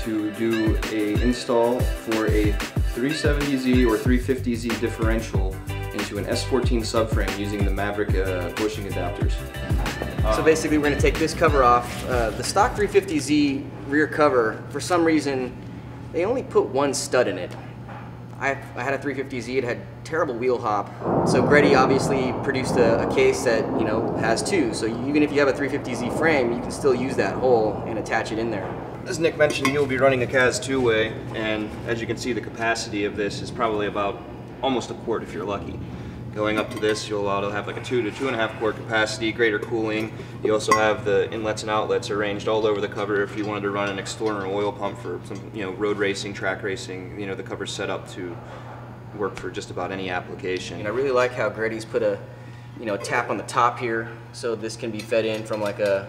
to do a install for a 370Z or 350Z differential into an S14 subframe using the Maverick bushing adapters. So basically we're going to take this cover off. The stock 350Z rear cover, for some reason, they only put one stud in it. I had a 350Z, it had terrible wheel hop. So GReddy obviously produced a case that, you know, has two. So even if you have a 350Z frame, you can still use that hole and attach it in there. As Nick mentioned, you'll be running a CAS two-way, and as you can see, the capacity of this is probably about almost a quart if you're lucky. Going up to this, you'll have like a 2 to 2.5 quart capacity, greater cooling. You also have the inlets and outlets arranged all over the cover if you wanted to run an external oil pump for some, road racing, track racing. The cover's set up to work for just about any application. And I really like how GReddy's put a, tap on the top here, so this can be fed in from like an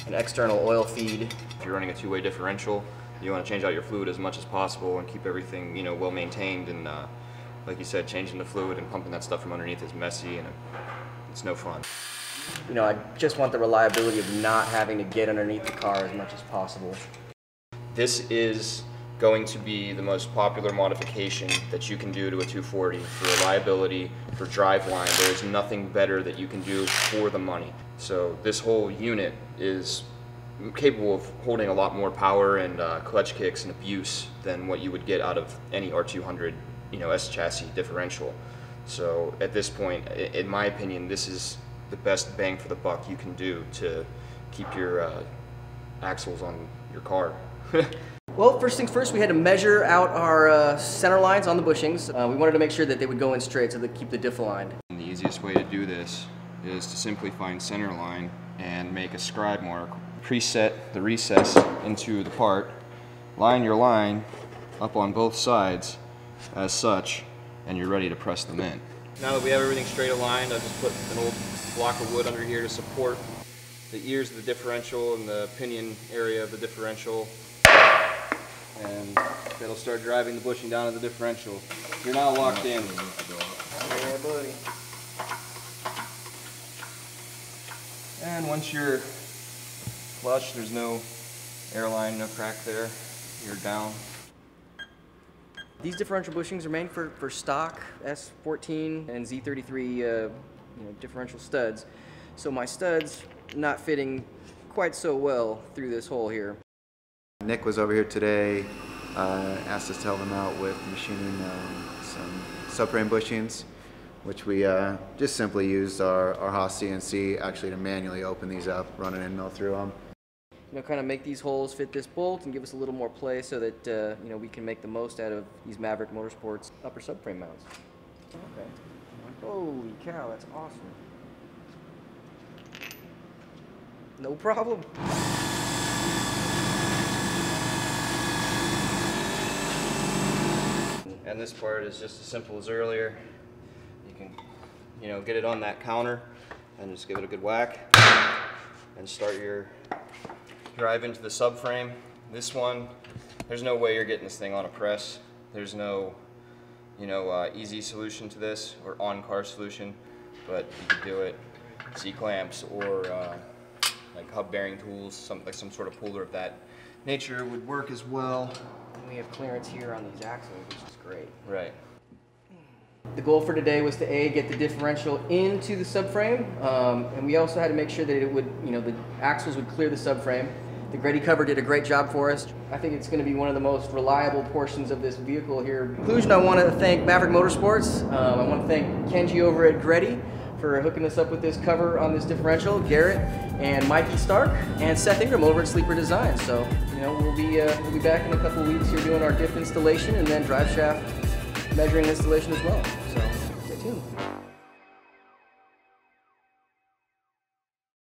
external oil feed. If you're running a two-way differential, you want to change out your fluid as much as possible and keep everything, well maintained. And like you said, changing the fluid and pumping that stuff from underneath is messy and it's no fun. I just want the reliability of not having to get underneath the car as much as possible. This is going to be the most popular modification that you can do to a 240 for reliability, for driveline. There is nothing better that you can do for the money. So this whole unit is capable of holding a lot more power and clutch kicks and abuse than what you would get out of any R200 S chassis differential. So at this point, in my opinion, this is the best bang for the buck you can do to keep your axles on your car. Well, first things first, we had to measure out our center lines on the bushings. We wanted to make sure that they would go in straight so they keep the diff aligned. And the easiest way to do this is to simply find center line and make a scribe mark. Preset the recess into the part, line your line up on both sides as such, and you're ready to press them in. Now that we have everything straight aligned, I've just put an old block of wood under here to support the ears of the differential and the pinion area of the differential, and that'll start driving the bushing down to the differential. You're now locked in. Yeah, buddy. And once you're flush, there's no airline, no crack there, you're down. These differential bushings are made for stock S14 and Z33 differential studs. So my studs not fitting quite so well through this hole here. Nick was over here today, asked us to help him out with machining some subframe bushings, which we just simply used our Haas CNC actually to manually open these up, run an end mill through them. Kind of make these holes fit this bolt and give us a little more play so that we can make the most out of these Maverick Motorsports upper subframe mounts. Okay. Holy cow, that's awesome. No problem. And this part is just as simple as earlier. You can, get it on that counter and just give it a good whack and start your drive into the subframe. This one, there's no way you're getting this thing on a press. There's no, easy solution to this or on-car solution, but you could do it C-clamps or like hub bearing tools, some sort of puller of that nature would work as well. And we have clearance here on these axles, which is great. Right. The goal for today was to get the differential into the subframe, and we also had to make sure that it would, the axles would clear the subframe. The GReddy cover did a great job for us. I think it's going to be one of the most reliable portions of this vehicle here. In conclusion, I want to thank Maverick Motorsports. I want to thank Kenji over at GReddy for hooking us up with this cover on this differential, Garret and Mikey Stark, and Seth Ingham over at Sleeper Design. So, we'll be back in a couple weeks here doing our diff installation and then drive shaft measuring installation as well. So, stay tuned.